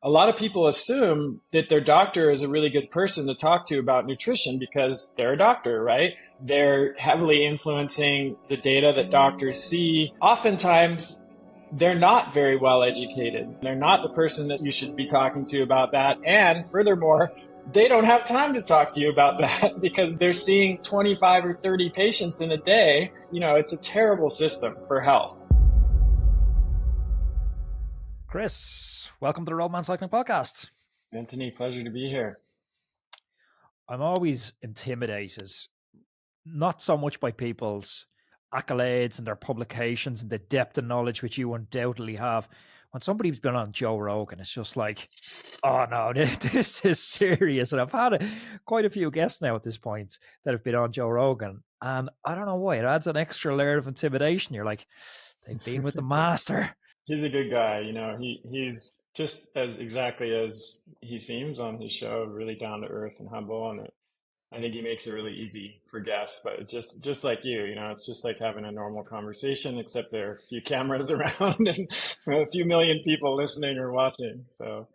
a lot of people assume that their doctor is a really good person to talk to about nutrition because they're a doctor, right? They're heavily influencing the data that doctors see. Oftentimes, they're not very well educated. They're not the person that you should be talking to about that. And furthermore, they don't have time to talk to you about that because they're seeing 25 or 30 patients in a day. It's a terrible system for health. Chris, welcome to the Roadman Cycling Podcast. Anthony, pleasure to be here. I'm always intimidated, not so much by people's accolades and their publications and the depth of knowledge which you undoubtedly have. When somebody's been on Joe Rogan, it's just like, oh no, this is serious. And I've had quite a few guests now at this point that have been on Joe Rogan. And I don't know why, it adds an extra layer of intimidation. You're like, they've been with the master. He's a good guy. He's just as exactly as he seems on his show, really down to earth and humble. And I think he makes it really easy for guests, but just like you, it's just like having a normal conversation, except there are a few cameras around and a few million people listening or watching. So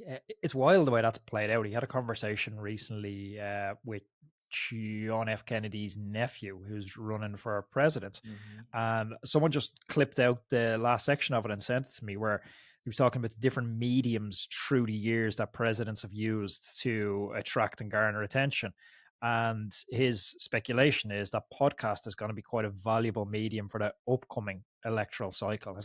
yeah, it's wild the way that's played out. He had a conversation recently with John F. Kennedy's nephew, who's running for president. And someone just clipped out the last section of it and sent it to me, where he was talking about the different mediums through the years that presidents have used to attract and garner attention. And his speculation is that podcast is going to be quite a valuable medium for the upcoming electoral cycle.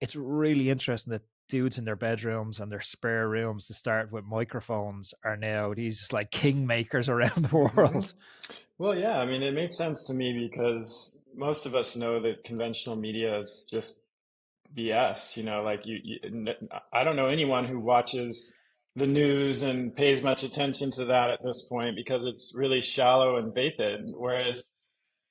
It's really interesting that dudes in their bedrooms and their spare rooms to start with microphones are now these like kingmakers around the world. Well, yeah, I mean, it makes sense to me because most of us know that conventional media is just BS. I don't know anyone who watches the news and pays much attention to that at this point because it's really shallow and vapid. Whereas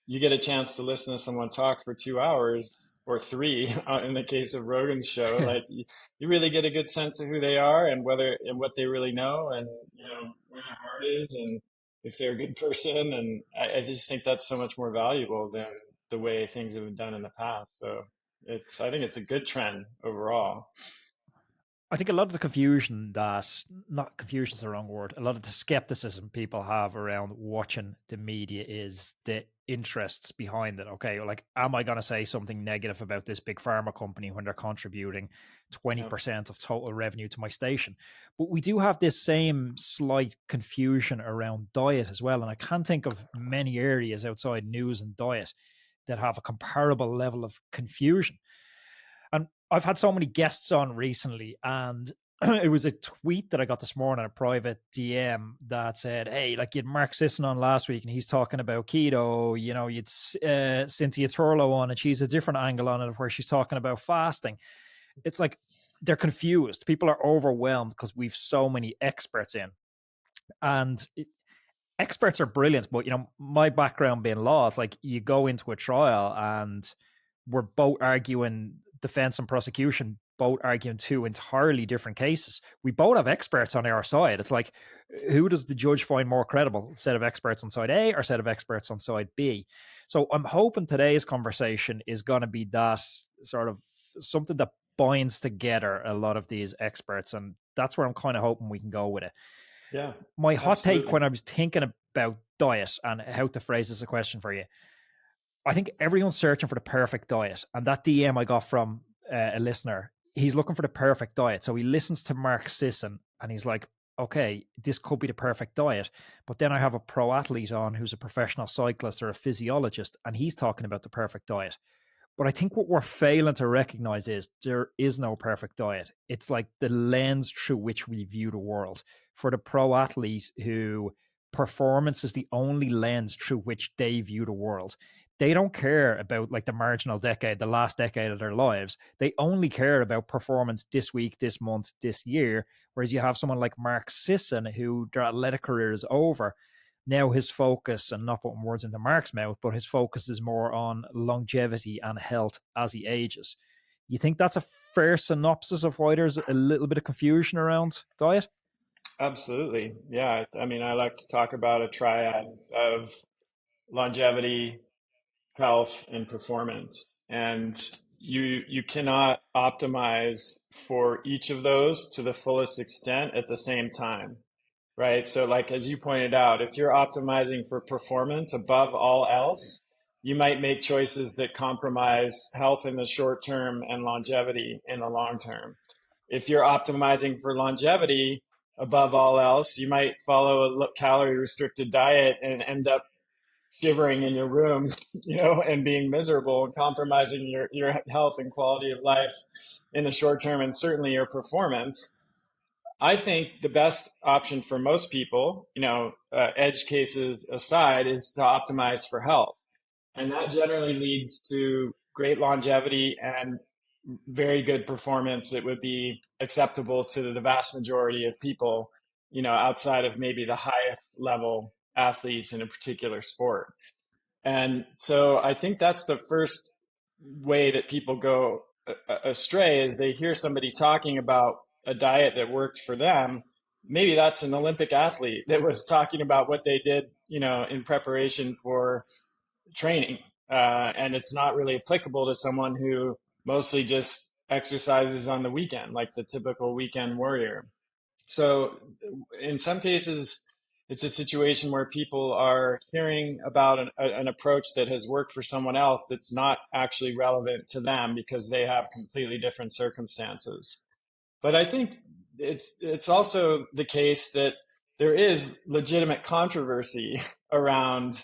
you get a chance to listen to someone talk for 2 hours or three in the case of Rogan's show, like you really get a good sense of who they are and what they really know and where their heart is and if they're a good person. And I just think that's so much more valuable than the way things have been done in the past. So I think it's a good trend overall. I think a lot of the confusion not confusion is the wrong word, a lot of the skepticism people have around watching the media is the interests behind it. Okay, like, am I going to say something negative about this big pharma company when they're contributing 20% of total revenue to my station? But we do have this same slight confusion around diet as well. And I can't think of many areas outside news and diet that have a comparable level of confusion. And I've had so many guests on recently, and it was a tweet that I got this morning, a private DM that said, hey, like, you had Mark Sisson on last week and he's talking about keto, you'd Cynthia Turlow on and she's a different angle on it where she's talking about fasting. It's like they're confused. People are overwhelmed because we've so many experts in. And experts are brilliant, but my background being law, it's like you go into a trial and we're both arguing, defense and prosecution both arguing two entirely different cases. We both have experts on our side. It's like, who does the judge find more credible? Set of experts on side A or set of experts on side B? So I'm hoping today's conversation is going to be that sort of something that binds together a lot of these experts. And that's where I'm kind of hoping we can go with it. Yeah. My hot absolutely. take when I was thinking about diet and how to phrase this a question for you, I think everyone's searching for the perfect diet. And that DM I got from a listener, he's looking for the perfect diet. So he listens to Mark Sisson and he's like, okay, this could be the perfect diet. But then I have a pro athlete on who's a professional cyclist or a physiologist, and he's talking about the perfect diet. But I think what we're failing to recognize is there is no perfect diet. It's like the lens through which we view the world. For the pro athlete who performance is the only lens through which they view the world. They don't care about like the marginal decade, the last decade of their lives. They only care about performance this week, this month, this year. Whereas you have someone like Mark Sisson, who their athletic career is over. Now his focus, and not putting words into Mark's mouth, but his focus is more on longevity and health as he ages. You think that's a fair synopsis of why there's a little bit of confusion around diet? Absolutely. Yeah. I mean, I like to talk about a triad of longevity, health, and performance. And you cannot optimize for each of those to the fullest extent at the same time, right? So, like as you pointed out, if you're optimizing for performance above all else, you might make choices that compromise health in the short term and longevity in the long term. If you're optimizing for longevity above all else, you might follow a calorie restricted diet and end up shivering in your room, and being miserable and compromising your health and quality of life in the short term and certainly your performance. I think the best option for most people, edge cases aside, is to optimize for health. And that generally leads to great longevity and very good performance that would be acceptable to the vast majority of people, outside of maybe the highest level athletes in a particular sport. And so I think that's the first way that people go astray is they hear somebody talking about a diet that worked for them. Maybe that's an Olympic athlete that was talking about what they did, in preparation for training. And it's not really applicable to someone who mostly just exercises on the weekend, like the typical weekend warrior. So in some cases, it's a situation where people are hearing about an approach that has worked for someone else that's not actually relevant to them because they have completely different circumstances. But I think it's also the case that there is legitimate controversy around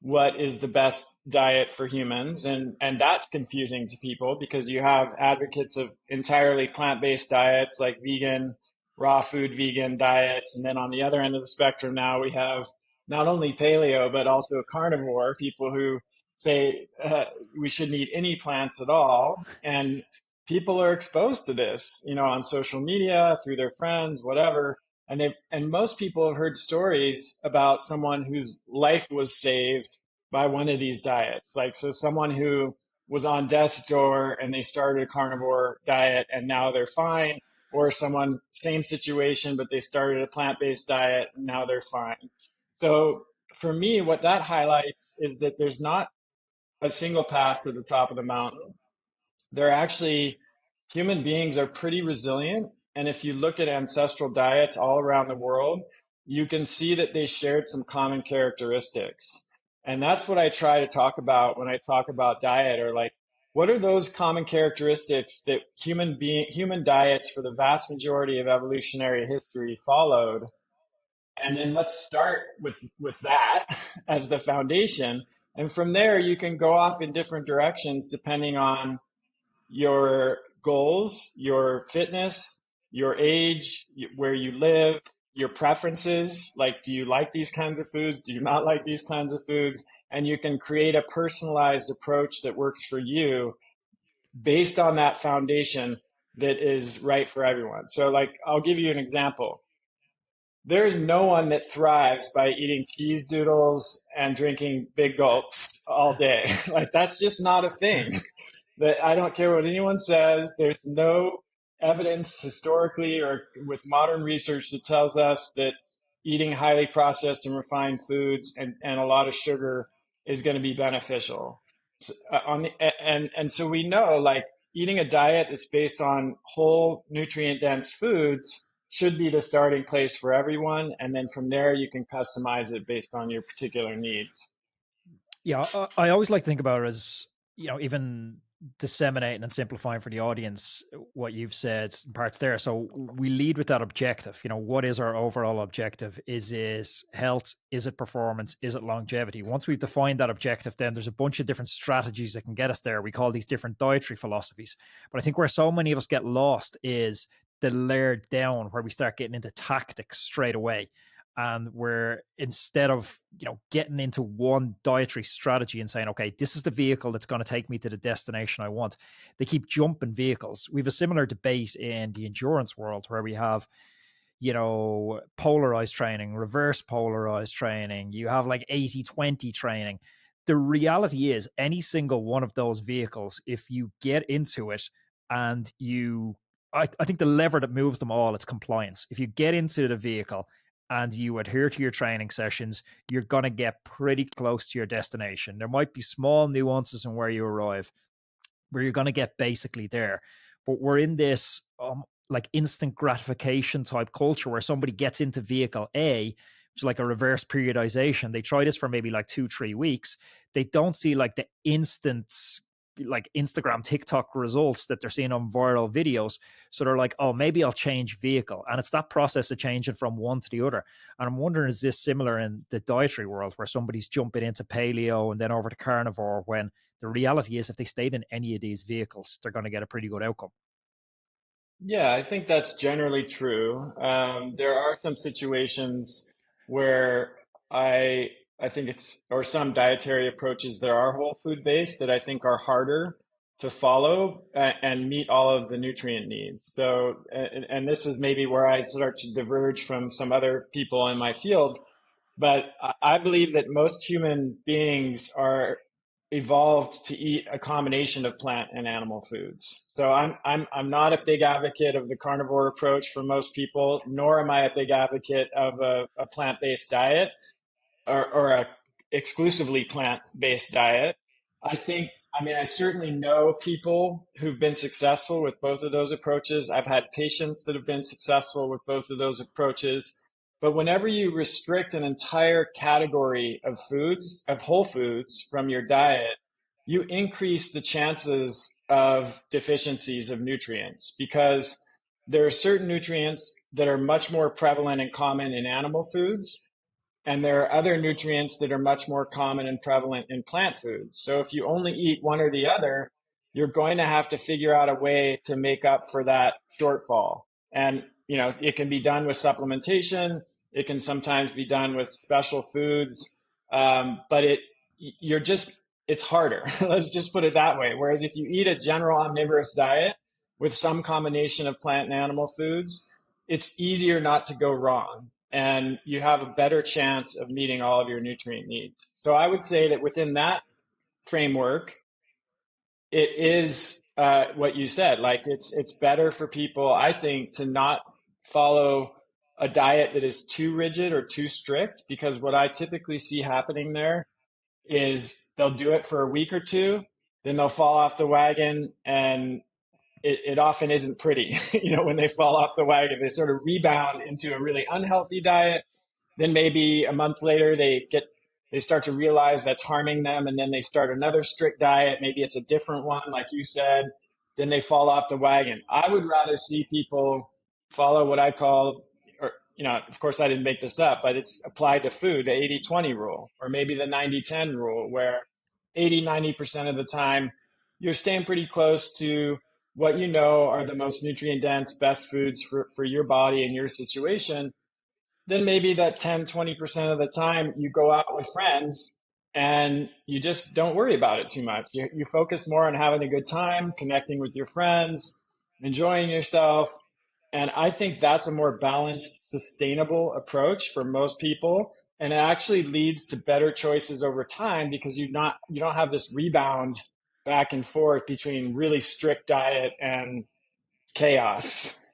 what is the best diet for humans, and that's confusing to people because you have advocates of entirely plant-based diets like vegan, raw food vegan diets, and then on the other end of the spectrum now we have not only paleo but also carnivore people who say we shouldn't eat any plants at all. And people are exposed to this, on social media, through their friends, whatever. And most people have heard stories about someone whose life was saved by one of these diets. Like, so someone who was on death's door and they started a carnivore diet and now they're fine, or someone, same situation, but they started a plant-based diet and now they're fine. So for me, what that highlights is that there's not a single path to the top of the mountain. They're actually, human beings are pretty resilient. And if you look at ancestral diets all around the world, you can see that they shared some common characteristics. And that's what I try to talk about when I talk about diet, or like, what are those common characteristics that human diets for the vast majority of evolutionary history followed? And then let's start with that as the foundation. And from there, you can go off in different directions depending on your goals, your fitness, your age, where you live, your preferences. Like, do you like these kinds of foods? Do you not like these kinds of foods? And you can create a personalized approach that works for you based on that foundation that is right for everyone. So, like, I'll give you an example. There's no one that thrives by eating cheese doodles and drinking big gulps all day. Like, that's just not a thing. That I don't care what anyone says. There's no evidence historically or with modern research that tells us that eating highly processed and refined foods and a lot of sugar is going to be beneficial. So, and so we know, like, eating a diet that's based on whole nutrient dense foods should be the starting place for everyone. And then from there, you can customize it based on your particular needs. Yeah, I always like to think about it as, even disseminating and simplifying for the audience what you've said in parts there. So we lead with that objective. What is our overall objective? Is it health? Is it performance? Is it longevity? Once we've defined that objective, then there's a bunch of different strategies that can get us there. We call these different dietary philosophies. But I think where so many of us get lost is the layered down, where we start getting into tactics straight away, and we're, instead of getting into one dietary strategy and saying, okay, this is the vehicle that's going to take me to the destination I want, they keep jumping vehicles. We have a similar debate in the endurance world, where we have polarized training, reverse polarized training, you have like 80-20 training. The reality is, any single one of those vehicles, if you get into it and I think the lever that moves them all, it's compliance. If you get into the vehicle and you adhere to your training sessions, you're going to get pretty close to your destination. There might be small nuances in where you arrive, where you're going to get basically there. But we're in this like instant gratification type culture where somebody gets into vehicle A, which is like a reverse periodization. They try this for maybe like 2-3 weeks. They don't see like the instant like Instagram, TikTok results that they're seeing on viral videos. So they're like, oh, maybe I'll change vehicle. And it's that process of changing from one to the other. And I'm wondering, is this similar in the dietary world where somebody's jumping into paleo and then over to carnivore, when the reality is if they stayed in any of these vehicles, they're going to get a pretty good outcome? Yeah, I think that's generally true. There are some situations where I I think it's or some dietary approaches that are whole food based that I think are harder to follow and meet all of the nutrient needs. So, and this is maybe where I start to diverge from some other people in my field, but I believe that most human beings are evolved to eat a combination of plant and animal foods. So I'm not a big advocate of the carnivore approach for most people, nor am I a big advocate of a plant-based diet or a exclusively plant-based diet. I mean, I certainly know people who've been successful with both of those approaches. I've had patients that have been successful with both of those approaches. But whenever you restrict an entire category of foods, of whole foods from your diet, you increase the chances of deficiencies of nutrients because there are certain nutrients that are much more prevalent and common in animal foods, and there are other nutrients that are much more common and prevalent in plant foods. So if you only eat one or the other, you're going to have to figure out a way to make up for that shortfall. And, you know, it can be done with supplementation. It can sometimes be done with special foods. But you're just, it's harder. Let's just put it that way. Whereas if you eat a general omnivorous diet with some combination of plant and animal foods, it's easier not to go wrong and you have a better chance of meeting all of your nutrient needs. So I would say that within that framework, it is what you said. Like it's better for people, I think, to not follow a diet that is too rigid or too strict, because what I typically see happening there is they'll do it for a week or two, then they'll fall off the wagon, and it often isn't pretty. You know, when they fall off the wagon, they sort of rebound into a really unhealthy diet. Then maybe a month later, they start to realize that's harming them, and then they start another strict diet. Maybe it's a different one, like you said. Then they fall off the wagon. I would rather see people follow what I call, or you know, of course, I didn't make this up, but it's applied to food, the 80-20 rule, or maybe the 90-10 rule, where 80-90% of the time you're staying pretty close to what you know are the most nutrient dense, best foods for your body and your situation. Then maybe that 10-20% of the time you go out with friends and you just don't worry about it too much. You focus more on having a good time, connecting with your friends, enjoying yourself. And I think that's a more balanced, sustainable approach for most people. And it actually leads to better choices over time because you don't have this rebound back and forth between really strict diet and chaos.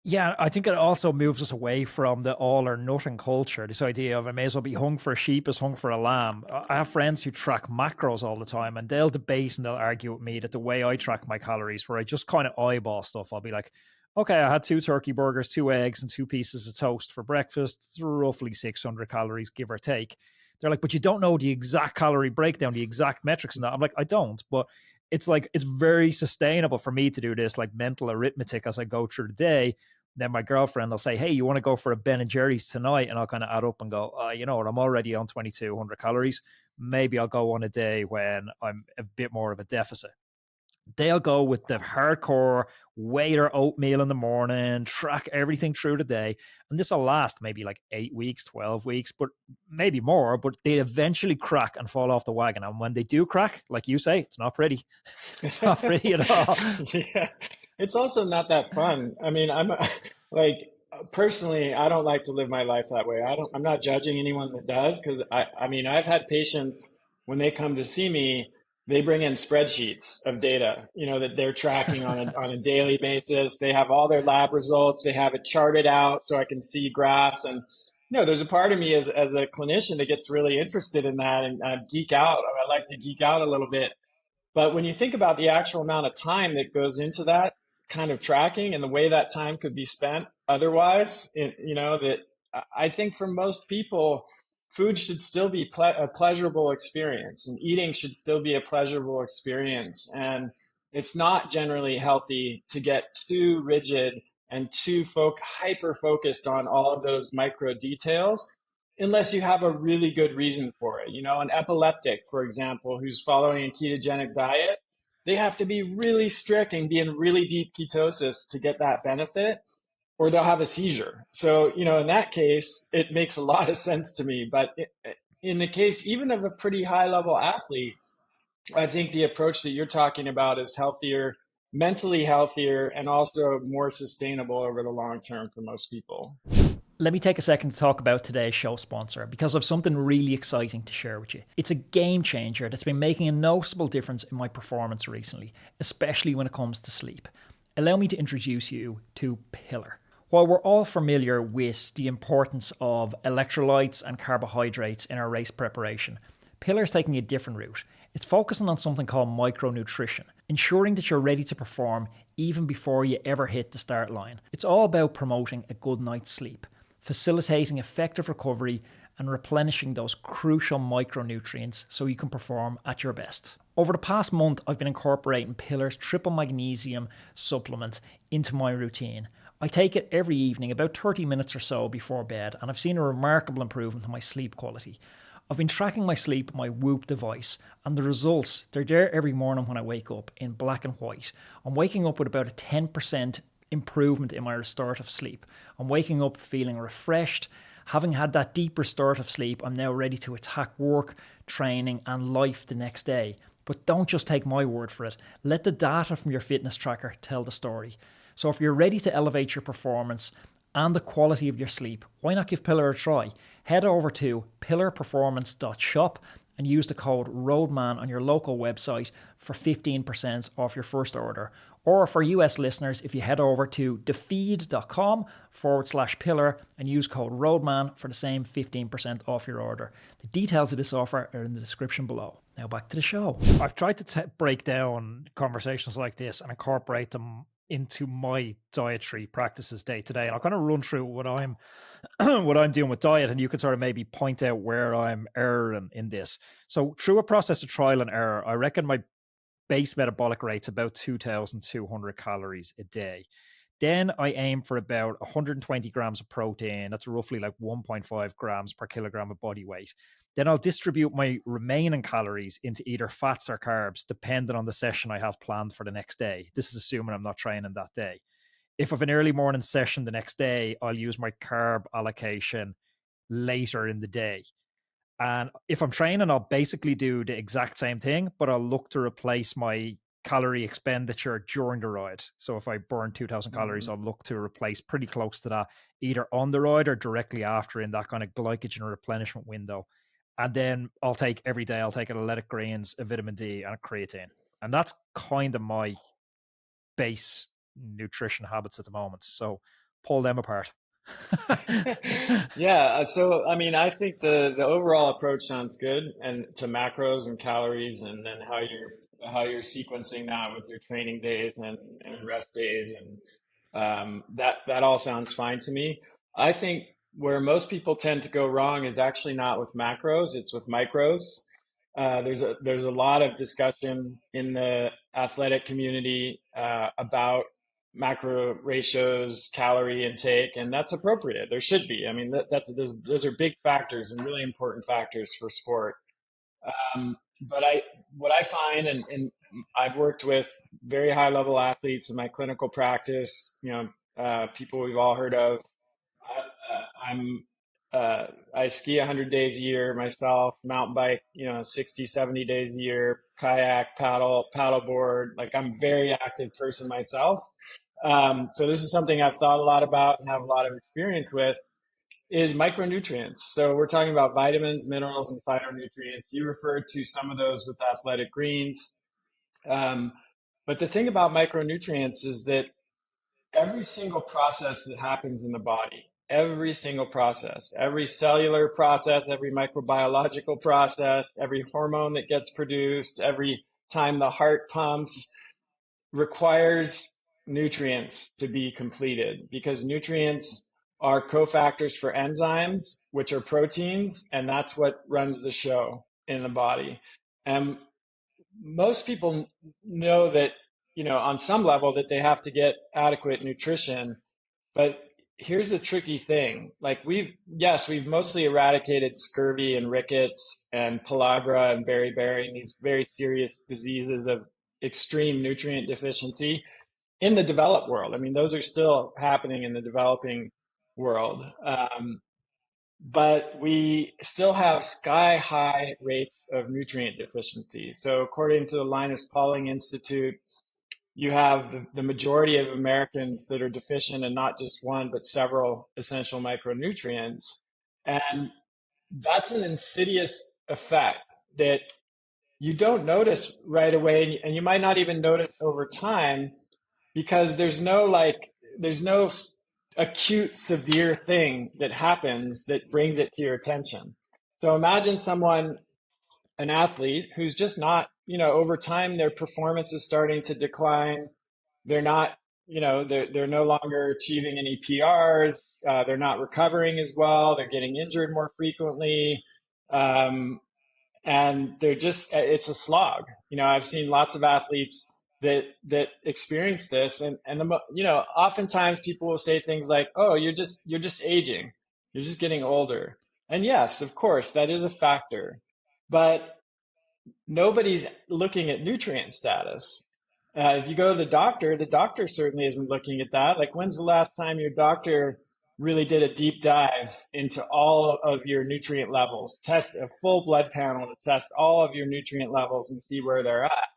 Yeah, I think it also moves us away from the all or nothing culture. This idea of I may as well be hung for a sheep as hung for a lamb. I have friends who track macros all the time, and they'll debate and they'll argue with me that the way I track my calories, where I just kind of eyeball stuff, I'll be like, okay, I had 2 turkey burgers, 2 eggs, and 2 pieces of toast for breakfast. It's roughly 600 calories, give or take. They're like, but you don't know the exact calorie breakdown, the exact metrics, and that. I'm like, I don't, but it's like it's very sustainable for me to do this like mental arithmetic as I go through the day. Then my girlfriend will say, hey, you want to go for a Ben and Jerry's tonight? And I'll kind of add up and go, you know what, I'm already on 2,200 calories. Maybe I'll go on a day when I'm a bit more of a deficit. They'll go with the hardcore, weigh their oatmeal in the morning, track everything through the day. And this will last maybe like 8 weeks, 12 weeks, but maybe more. But they eventually crack and fall off the wagon. And when they do crack, like you say, it's not pretty. It's not pretty at all. Yeah. It's also not that fun. I mean, like personally, I don't like to live my life that way. I'm not judging anyone that does because I mean, I've had patients when they come to see me, they bring in spreadsheets of data, you know, that they're tracking on a daily basis. They have all their lab results. They have it charted out so I can see graphs. And, you know, there's a part of me as a clinician that gets really interested in that and I geek out. I like to geek out a little bit. But when you think about the actual amount of time that goes into that kind of tracking and the way that time could be spent otherwise, that I think for most people, food should still be a pleasurable experience, and eating should still be a pleasurable experience. And it's not generally healthy to get too rigid and too hyper focused on all of those micro details unless you have a really good reason for it. An epileptic, for example, who's following a ketogenic diet, they have to be really strict and be in really deep ketosis to get that benefit, or they'll have a seizure. So, in that case, it makes a lot of sense to me. But in the case even of a pretty high level athlete, I think the approach that you're talking about is healthier, mentally healthier, and also more sustainable over the long term for most people. Let me take a second to talk about today's show sponsor because I've something really exciting to share with you. It's a game changer that's been making a noticeable difference in my performance recently, especially when it comes to sleep. Allow me to introduce you to Pillar. While we're all familiar with the importance of electrolytes and carbohydrates in our race preparation, Pillar is taking a different route. It's focusing on something called micronutrition, ensuring that you're ready to perform even before you ever hit the start line. It's all about promoting a good night's sleep, facilitating effective recovery, and replenishing those crucial micronutrients so you can perform at your best. Over the past month, I've been incorporating Pillar's triple magnesium supplement into my routine. I take it every evening, about 30 minutes or so before bed, and I've seen a remarkable improvement in my sleep quality. I've been tracking my sleep with my Whoop device, and the results, they're there every morning when I wake up in black and white. I'm waking up with about a 10% improvement in my restorative sleep. I'm waking up feeling refreshed. Having had that deep restorative sleep, I'm now ready to attack work, training, and life the next day. But don't just take my word for it. Let the data from your fitness tracker tell the story. So if you're ready to elevate your performance and the quality of your sleep, why not give Pillar a try? Head over to pillarperformance.shop and use the code ROADMAN on your local website for 15% off your first order. Or for US listeners, if you head over to defeed.com/pillar and use code ROADMAN for the same 15% off your order. The details of this offer are in the description below. Now back to the show. I've tried to break down conversations like this and incorporate them into my dietary practices day to day. And I'll kind of run through what I'm what I'm doing with diet, and you can sort of maybe point out where I'm erring in this. So through a process of trial and error, I reckon my base metabolic rate's about 2,200 calories a day. Then I aim for about 120 grams of protein. That's roughly like 1.5 grams per kilogram of body weight. Then I'll distribute my remaining calories into either fats or carbs, depending on the session I have planned for the next day. This is assuming I'm not training that day. If I have an early morning session the next day, I'll use my carb allocation later in the day. And if I'm training, I'll basically do the exact same thing, but I'll look to replace my calorie expenditure during the ride. So if I burn 2,000 calories, I'll look to replace pretty close to that, either on the ride or directly after in that kind of glycogen replenishment window. And then I'll take every day, I'll take an athletic greens, a vitamin D, and a creatine. And that's kind of my base nutrition habits at the moment. So pull them apart. Yeah, so I mean, I think the overall approach sounds good, and to macros and calories, and then how you're sequencing that with your training days and rest days, and that all sounds fine to me. I think where most people tend to go wrong is actually not with macros, it's with micros. There's a lot of discussion in the athletic community about macro ratios, calorie intake, and that's appropriate. There should be. I mean, those are big factors and really important factors for sport. But what I find, and I've worked with very high level athletes in my clinical practice, people we've all heard of. I ski 100 days a year myself, mountain bike, 60, 70 days a year, kayak, paddleboard. Like, I'm a very active person myself. So this is something I've thought a lot about and have a lot of experience with, is micronutrients. So we're talking about vitamins, minerals, and phytonutrients. You referred to some of those with athletic greens. Um, but the thing about micronutrients is that every single process that happens in the body, every single process, every cellular process, every microbiological process, every hormone that gets produced, every time the heart pumps, requires nutrients to be completed because nutrients are cofactors for enzymes, which are proteins, and that's what runs the show in the body. And most people know that, on some level that they have to get adequate nutrition, but here's the tricky thing. Like we've mostly eradicated scurvy and rickets and pellagra and beriberi and these very serious diseases of extreme nutrient deficiency in the developed world. I mean, those are still happening in the developing world. But we still have sky high rates of nutrient deficiency. So according to the Linus Pauling Institute, you have the majority of Americans that are deficient in not just one, but several essential micronutrients. And that's an insidious effect that you don't notice right away. And you might not even notice over time because there's no acute, severe thing that happens that brings it to your attention. So imagine an athlete who's just not, over time, their performance is starting to decline. They're not, they're no longer achieving any PRs. They're not recovering as well. They're getting injured more frequently. And it's a slog. I've seen lots of athletes that experience this, and oftentimes people will say things like, "Oh, you're just aging. You're just getting older." And yes, of course, that is a factor. But nobody's looking at nutrient status. If you go to the doctor certainly isn't looking at that. Like, when's the last time your doctor really did a deep dive into all of your nutrient levels, test a full blood panel to test all of your nutrient levels and see where they're at?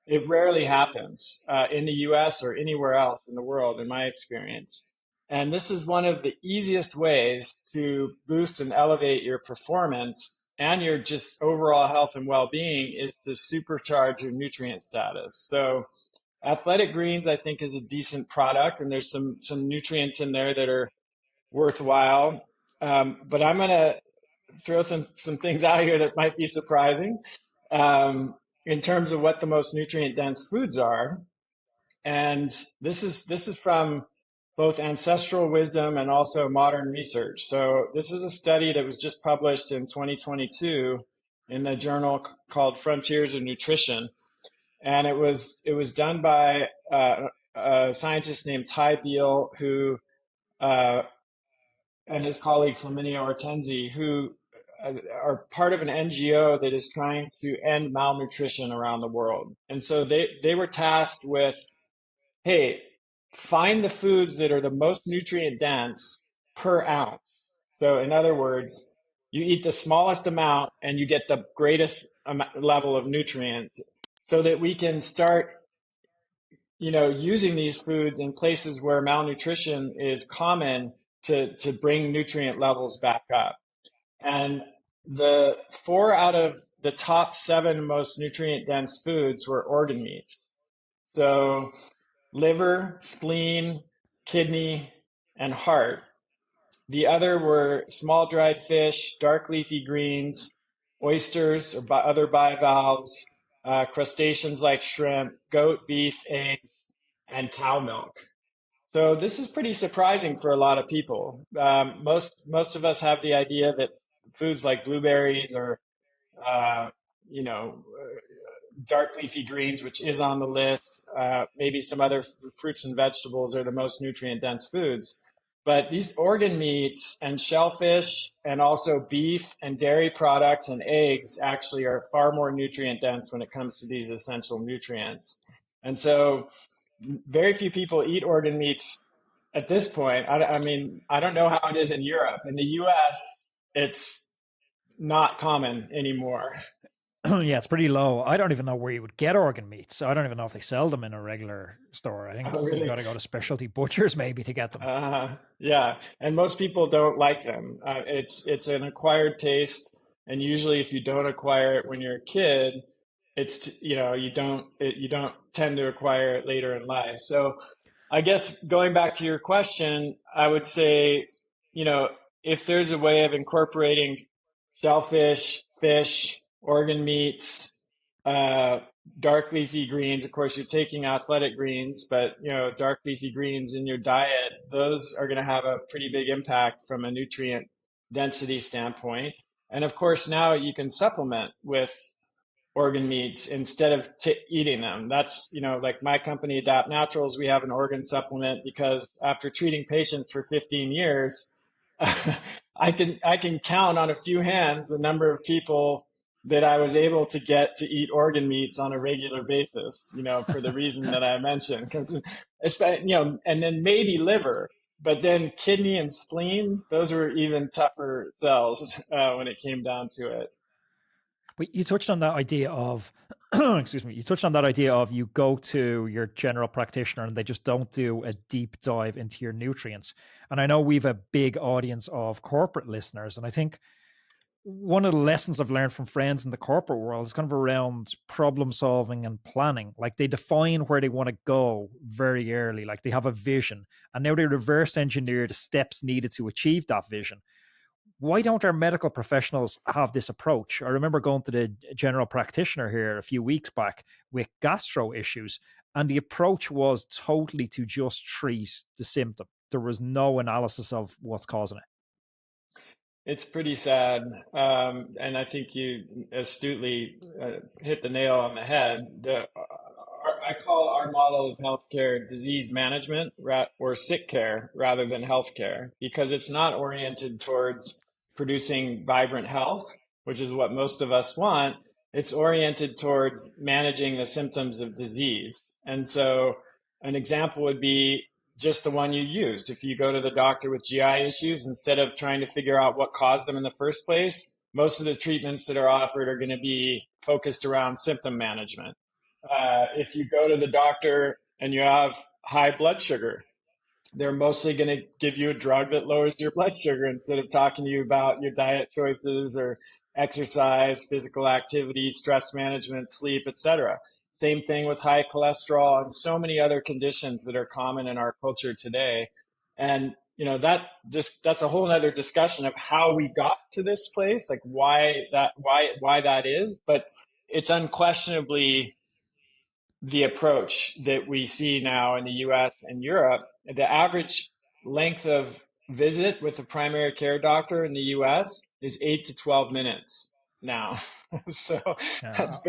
It rarely happens in the US or anywhere else in the world, in my experience. And this is one of the easiest ways to boost and elevate your performance and your just overall health and well-being is to supercharge your nutrient status. So Athletic Greens, I think, is a decent product, and there's some nutrients in there that are worthwhile. But I'm going to throw some things out here that might be surprising in terms of what the most nutrient dense foods are. And this is from both ancestral wisdom and also modern research. So this is a study that was just published in 2022 in the journal called Frontiers of Nutrition, and it was done by a scientist named Ty Beal, who uh, and his colleague Flaminio Ortenzi, who are part of an NGO that is trying to end malnutrition around the world. And so they were tasked with, hey, find the foods that are the most nutrient dense per ounce. So in other words, you eat the smallest amount and you get the greatest level of nutrients so that we can start using these foods in places where malnutrition is common to bring nutrient levels back up. And the 4 out of the top 7 most nutrient dense foods were organ meats. So liver, spleen, kidney, and heart. The other were small dried fish, dark leafy greens, oysters or other bivalves, crustaceans like shrimp, goat, beef, eggs, and cow milk. So this is pretty surprising for a lot of people. Most of us have the idea that foods like blueberries or uh, you know dark leafy greens, which is on the list, maybe some other fruits and vegetables are the most nutrient dense foods. But these organ meats and shellfish and also beef and dairy products and eggs actually are far more nutrient dense when it comes to these essential nutrients. And so very few people eat organ meats at this point. I mean, I don't know how it is in Europe. In the US, it's not common anymore. Yeah, it's pretty low. I don't even know where you would get organ meats. I don't even know if they sell them in a regular store. I think Oh, you got really? to go to specialty butchers maybe to get them. Yeah, and most people don't like them. It's an acquired taste, and usually, if you don't acquire it when you're a kid, you don't tend to acquire it later in life. So, I guess going back to your question, I would say, you know, if there's a way of incorporating shellfish, fish, organ meats, uh, dark leafy greens. Of course, you're taking athletic greens, but dark leafy greens in your diet, those are going to have a pretty big impact from a nutrient density standpoint. And of course, now you can supplement with organ meats instead of eating them. That's, like my company, Adapt Naturals, we have an organ supplement because after treating patients for 15 years, I can count on a few hands the number of people that I was able to get to eat organ meats on a regular basis, for the reason that I mentioned. 'Cause and then maybe liver, but then kidney and spleen, those were even tougher cells when it came down to it. But you touched on that idea of, excuse me, you touched on that idea of you go to your general practitioner and they just don't do a deep dive into your nutrients. And I know we've a big audience of corporate listeners. And I think one of the lessons I've learned from friends in the corporate world is kind of around problem solving and planning. Like they define where they want to go very early, like they have a vision, and now they reverse engineer the steps needed to achieve that vision. Why don't our medical professionals have this approach? I remember going to the general practitioner here a few weeks back with gastro issues, and the approach was totally to just treat the symptom. There was no analysis of what's causing it. It's pretty sad. And I think you astutely hit the nail on the head. I call our model of healthcare disease management or sick care rather than healthcare because it's not oriented towards producing vibrant health, which is what most of us want. It's oriented towards managing the symptoms of disease. And so an example would be just the one you used. If you go to the doctor with GI issues, instead of trying to figure out what caused them in the first place, most of the treatments that are offered are going to be focused around symptom management. If you go to the doctor and you have high blood sugar, they're mostly going to give you a drug that lowers your blood sugar instead of talking to you about your diet choices or exercise, physical activity, stress management, sleep, etc. Same thing with high cholesterol and so many other conditions that are common in our culture today. And that's a whole other discussion of how we got to this place, like why that is. But it's unquestionably the approach that we see now in the US and Europe. The average length of visit with a primary care doctor in the US is 8 to 12 minutes now. So that's Uh,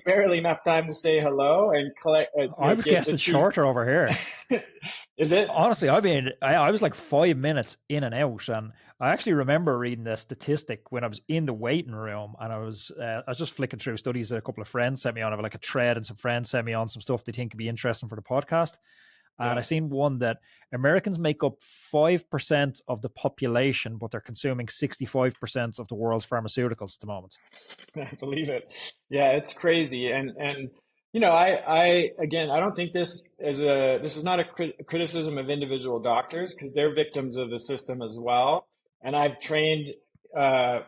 barely enough time to say hello and collect, I would get guess the it's treat. shorter over here. Is it? Honestly, I mean, I was like 5 minutes in and out, and I actually remember reading a statistic when I was in the waiting room, and I was just flicking through studies that a couple of friends sent me on. I have like a thread, and some friends sent me on some stuff they think could be interesting for the podcast. And I Yeah. seen one that Americans make up 5% of the population, but they're consuming 65% of the world's pharmaceuticals at the moment. I believe it. Yeah, it's crazy. And I again, I don't think this is not a criticism of individual doctors because they're victims of the system as well. And I've trained uh,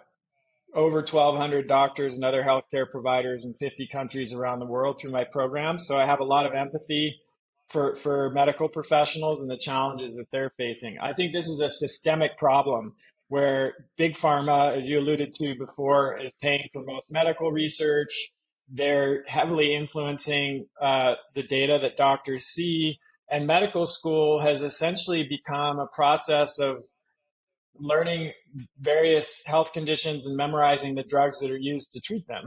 over 1,200 doctors and other healthcare providers in 50 countries around the world through my program. So I have a lot of empathy for medical professionals and the challenges that they're facing. I think this is a systemic problem where big pharma, as you alluded to before, is paying for most medical research. They're heavily influencing the data that doctors see. And medical school has essentially become a process of learning various health conditions and memorizing the drugs that are used to treat them.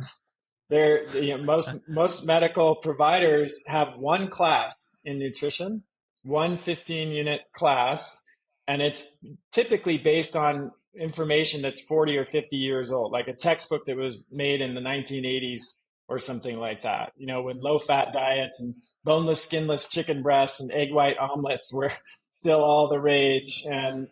Most medical providers have one class in nutrition, one 15-unit class, and it's typically based on information that's 40 or 50 years old, like a textbook that was made in the 1980s or something like that. When low-fat diets and boneless, skinless chicken breasts and egg white omelets were still all the rage, and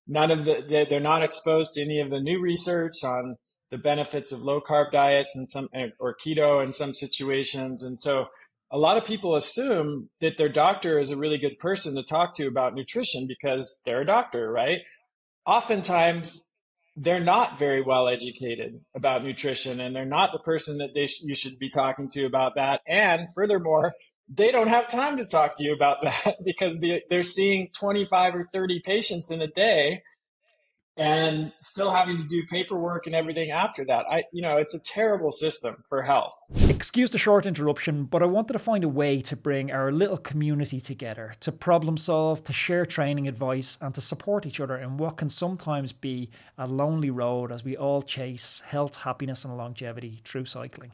none of they're not exposed to any of the new research on the benefits of low carb diets and some or keto in some situations. And so a lot of people assume that their doctor is a really good person to talk to about nutrition because they're a doctor, right? Oftentimes they're not very well educated about nutrition and they're not the person that you should be talking to about that. And furthermore, they don't have time to talk to you about that because they're seeing 25 or 30 patients in a day and still having to do paperwork and everything after that. It's a terrible system for health. Excuse the short interruption, but I wanted to find a way to bring our little community together, to problem solve, to share training advice, and to support each other in what can sometimes be a lonely road as we all chase health, happiness, and longevity through cycling.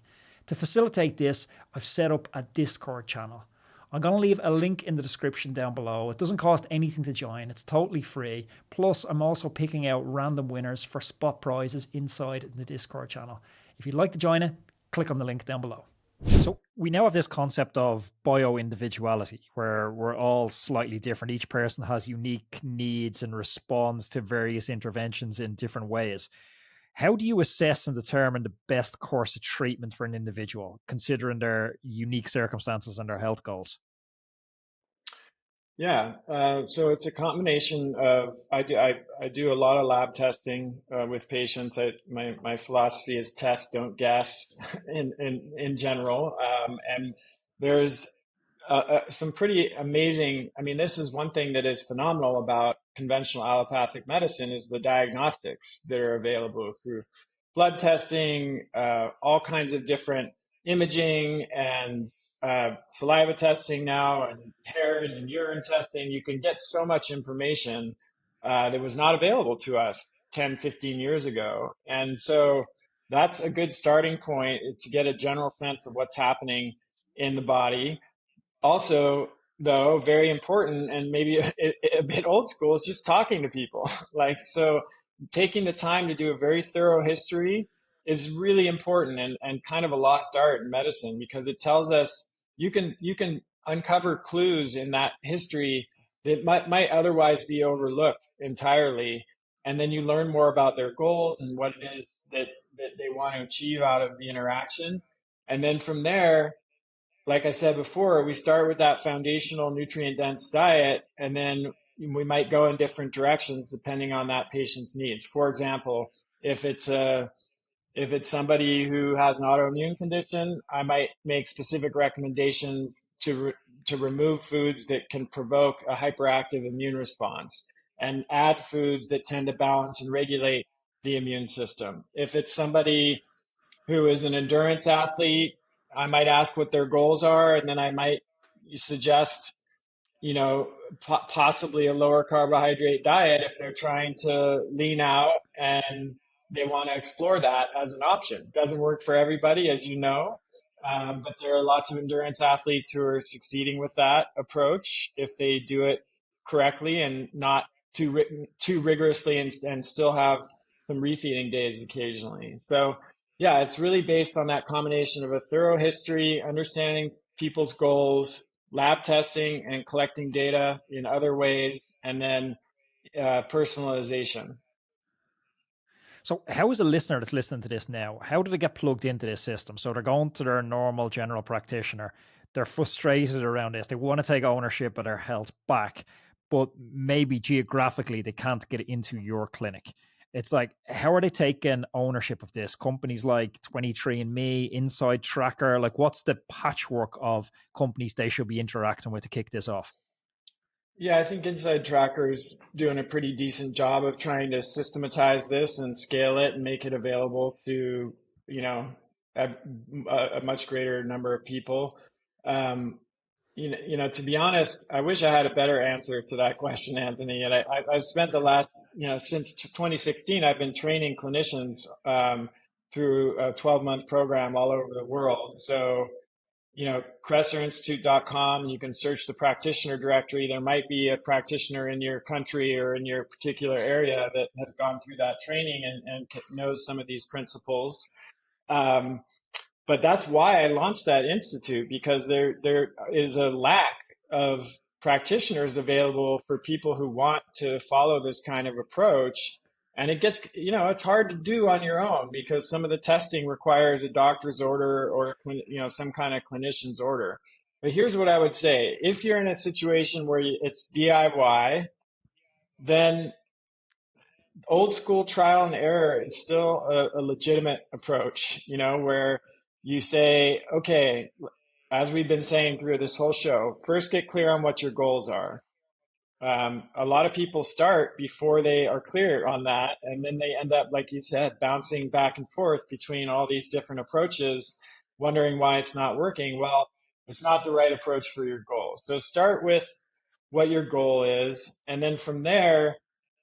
To facilitate this, I've set up a Discord channel. I'm going to leave a link in the description down below. It doesn't cost anything to join, it's totally free. Plus, I'm also picking out random winners for spot prizes inside the Discord channel. If you'd like to join it, click on the link down below. So we now have this concept of bio-individuality, where we're all slightly different. Each person has unique needs and responds to various interventions in different ways. How do you assess and determine the best course of treatment for an individual, considering their unique circumstances and their health goals? Yeah, so it's a combination of I do a lot of lab testing with patients. My philosophy is test, don't guess, in general. And there's some pretty amazing. I mean, this is one thing that is phenomenal about conventional allopathic medicine is the diagnostics that are available through blood testing, all kinds of different imaging and saliva testing now, and hair and urine testing. You can get so much information that was not available to us 10, 15 years ago. And so that's a good starting point to get a general sense of what's happening in the body. Also, though, very important and maybe a bit old school is just talking to people. Like, so taking the time to do a very thorough history is really important, and kind of a lost art in medicine, because it tells us you can uncover clues in that history that might otherwise be overlooked entirely. And then you learn more about their goals and what it is that they want to achieve out of the interaction. And then from there, like I said before, we start with that foundational nutrient dense diet, and then we might go in different directions depending on that patient's needs. For example, if it's a if it's somebody who has an autoimmune condition, I might make specific recommendations to remove foods that can provoke a hyperactive immune response and add foods that tend to balance and regulate the immune system. If it's somebody who is an endurance athlete, I might ask what their goals are, and then I might suggest, possibly a lower carbohydrate diet if they're trying to lean out and they want to explore that as an option. It doesn't work for everybody, as you know, but there are lots of endurance athletes who are succeeding with that approach if they do it correctly and not too rigorously, and still have some refeeding days occasionally. So, yeah, it's really based on that combination of a thorough history, understanding people's goals, lab testing and collecting data in other ways, and then personalization. So, how is a listener that's listening to this now? How do they get plugged into this system? So, they're going to their normal general practitioner. They're frustrated around this. They want to take ownership of their health back, but maybe geographically they can't get into your clinic. It's like, how are they taking ownership of this? Companies like 23andMe, Inside Tracker, like what's the patchwork of companies they should be interacting with to kick this off? Yeah, I think Inside Tracker's doing a pretty decent job of trying to systematize this and scale it and make it available to, you know, a much greater number of people. Um, to be honest, I wish I had a better answer to that question, Anthony. And I've spent the last, since 2016, I've been training clinicians through a 12-month program all over the world. So, kresserinstitute.com, and you can search the practitioner directory. There might be a practitioner in your country or in your particular area that has gone through that training and knows some of these principles. Um, but that's why I launched that institute, because there is a lack of practitioners available for people who want to follow this kind of approach. And it gets, it's hard to do on your own because some of the testing requires a doctor's order or, some kind of clinician's order. But here's what I would say. If you're in a situation where it's DIY, then old school trial and error is still a legitimate approach, where you say, okay, as we've been saying through this whole show, first get clear on what your goals are. A lot of people start before they are clear on that, and then they end up, like you said, bouncing back and forth between all these different approaches, wondering why it's not working. Well, it's not the right approach for your goals. So start with what your goal is, and then from there,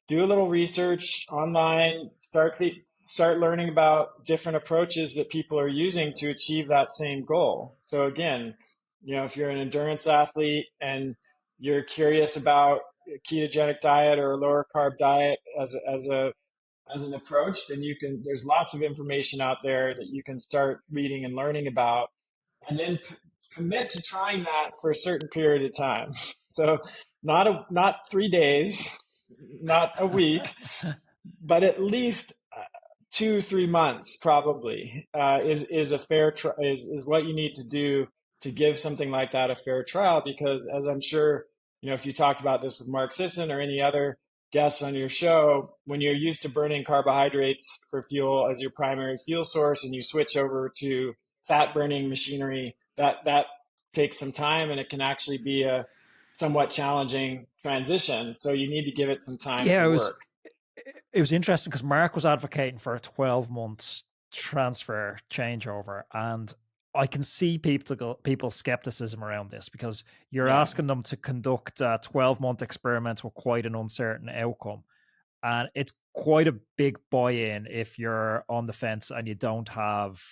do a little research online. Start learning about different approaches that people are using to achieve that same goal. So again, if you're an endurance athlete and you're curious about a ketogenic diet or a lower carb diet as an approach, then there's lots of information out there that you can start reading and learning about, and then commit to trying that for a certain period of time. So not 3 days, not a week, but at least 2 3 months probably is a is what you need to do to give something like that a fair trial. Because as I'm sure if you talked about this with Mark Sisson or any other guests on your show, when you're used to burning carbohydrates for fuel as your primary fuel source and you switch over to fat burning machinery, that takes some time, and it can actually be a somewhat challenging transition. So you need to give it some time to Yeah, work. it was interesting because Mark was advocating for a 12-month transfer changeover, and I can see people's skepticism around this, because you're Yeah. asking them to conduct a 12-month experiment with quite an uncertain outcome, and it's quite a big buy-in if you're on the fence and you don't have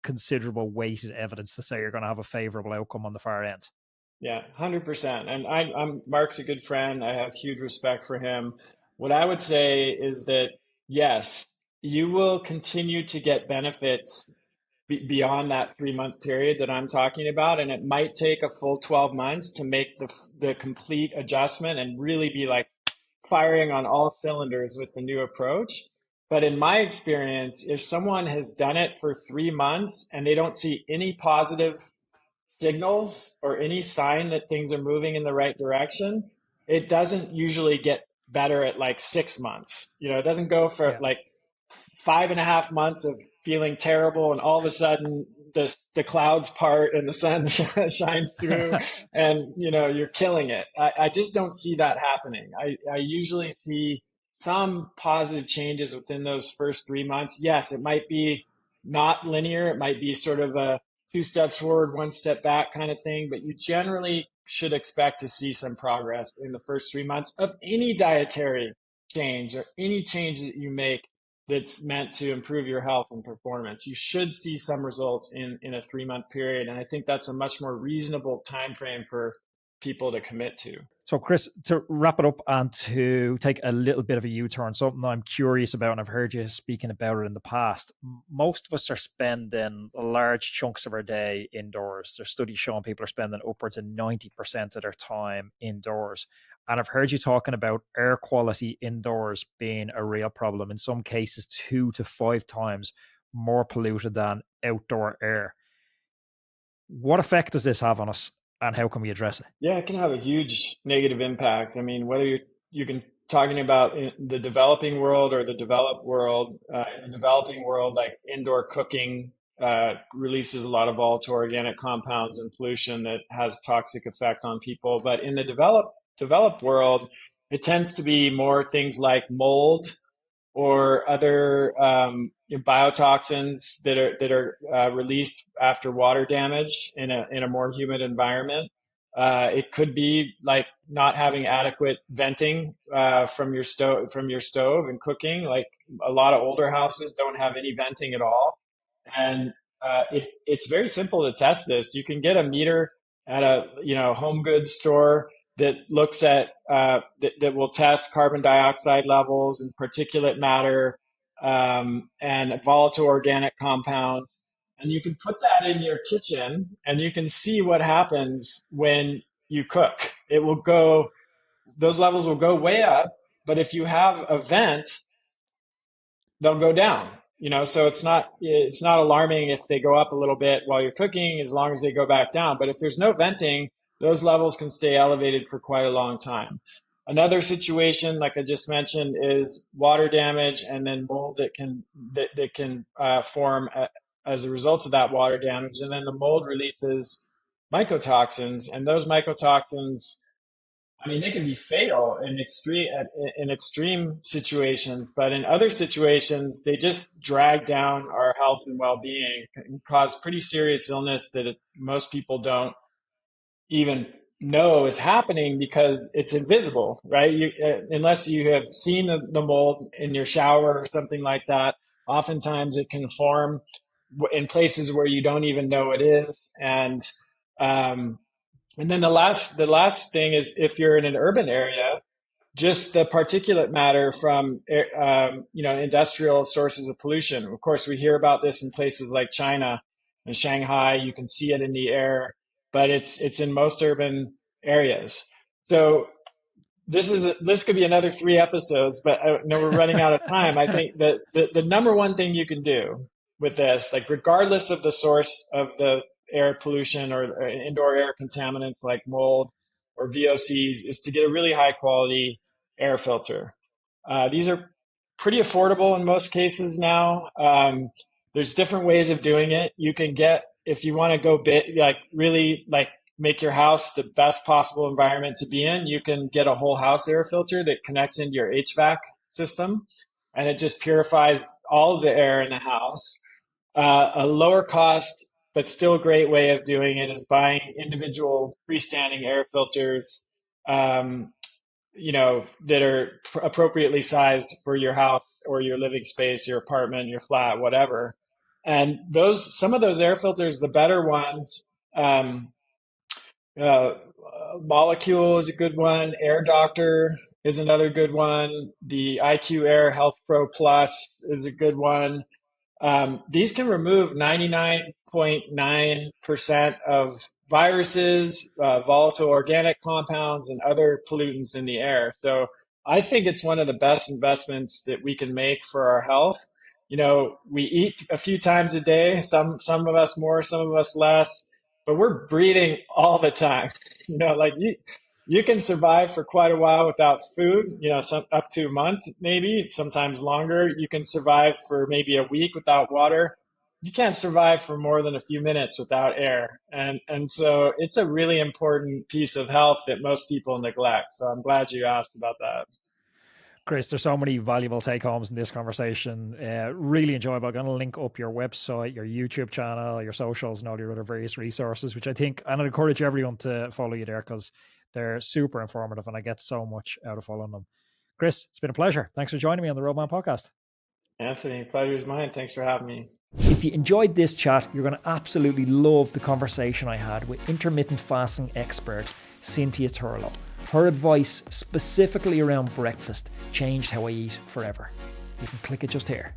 considerable weighted evidence to say you're going to have a favorable outcome on the far end. Yeah, 100%. And I'm Mark's a good friend. I have huge respect for him. What I would say is that yes, you will continue to get benefits beyond that 3 month period that I'm talking about, and it might take a full 12 months to make the complete adjustment and really be like firing on all cylinders with the new approach. But in my experience, if someone has done it for 3 months and they don't see any positive signals or any sign that things are moving in the right direction, it doesn't usually get better at like 6 months. It doesn't go for Yeah. like 5.5 months of feeling terrible, and all of a sudden the clouds part and the sun shines through, and you're killing it. I just don't see that happening. I usually see some positive changes within those first 3 months. Yes, it might be not linear. It might be sort of a 2 steps forward, 1 step back kind of thing, but you generally should expect to see some progress in the first 3 months of any dietary change or any change that you make that's meant to improve your health and performance. You should see some results in a 3 month period, and I think that's a much more reasonable time frame for people to commit to. So, Chris, to wrap it up and to take a little bit of a U-turn, something I'm curious about, and I've heard you speaking about it in the past. Most of us are spending large chunks of our day indoors. There's studies showing people are spending upwards of 90% of their time indoors. And I've heard you talking about air quality indoors being a real problem, in some cases 2 to 5 times more polluted than outdoor air. What effect does this have on us, and how can we address it? Yeah, it can have a huge negative impact. I mean, whether you can talking about in the developing world or the developed world. In the developing world, like indoor cooking releases a lot of volatile organic compounds and pollution that has toxic effect on people. But in the developed world, it tends to be more things like mold or other biotoxins that are released after water damage in a more humid environment. It could be like not having adequate venting from your stove and cooking. Like a lot of older houses don't have any venting at all, and it's very simple to test this. You can get a meter at a home goods store that looks at that will test carbon dioxide levels and particulate matter and volatile organic compounds. And you can put that in your kitchen and you can see what happens when you cook. Those levels will go way up. But if you have a vent, they'll go down. So it's not alarming if they go up a little bit while you're cooking, as long as they go back down. But if there's no venting, those levels can stay elevated for quite a long time. Another situation, like I just mentioned, is water damage and then mold that can form as a result of that water damage. And then the mold releases mycotoxins, and those mycotoxins I mean, they can be fatal in extreme situations, but in other situations, they just drag down our health and well-being and cause pretty serious illness that most people don't even know is happening because it's invisible, right? Unless you have seen the mold in your shower or something like that, oftentimes it can harm in places where you don't even know it is. Um, and then the last thing is if you're in an urban area, just the particulate matter from industrial sources of pollution. Of course, we hear about this in places like China and Shanghai. You can see it in the air, but it's in most urban areas. So this could be another 3 episodes, but I know we're running out of time. I think that the number one thing you can do with this, like regardless of the source of the air pollution or indoor air contaminants like mold or VOCs, is to get a really high quality air filter. These are pretty affordable in most cases now. There's different ways of doing it. You can get, if you want to go big, like really like make your house the best possible environment to be in, you can get a whole house air filter that connects into your HVAC system, and it just purifies all of the air in the house. A lower cost, but still a great way of doing it is buying individual freestanding air filters, that are appropriately sized for your house or your living space, your apartment, your flat, whatever. And some of those air filters, the better ones, uh, Molecule is a good one. Air Doctor is another good one. The IQ Air Health Pro Plus is a good one. These can remove 99.9% of viruses, volatile organic compounds, and other pollutants in the air. So I think it's one of the best investments that we can make for our health. We eat a few times a day, some of us more, some of us less, but we're breathing all the time. Like you can survive for quite a while without food, some up to a month, maybe sometimes longer. You can survive for maybe a week without water. You can't survive for more than a few minutes without air. And so it's a really important piece of health that most people neglect. So I'm glad you asked about that. Chris, there's so many valuable take homes in this conversation. Really enjoyable. I'm going to link up your website, your YouTube channel, your socials, and all your other various resources, which I think, and I'd encourage everyone to follow you there because they're super informative and I get so much out of following them. Chris, it's been a pleasure. Thanks for joining me on the Roadman podcast. Anthony, pleasure is mine. Thanks for having me. If you enjoyed this chat, you're going to absolutely love the conversation I had with intermittent fasting expert Cynthia Turlow. Her advice specifically around breakfast changed how I eat forever. You can click it just here.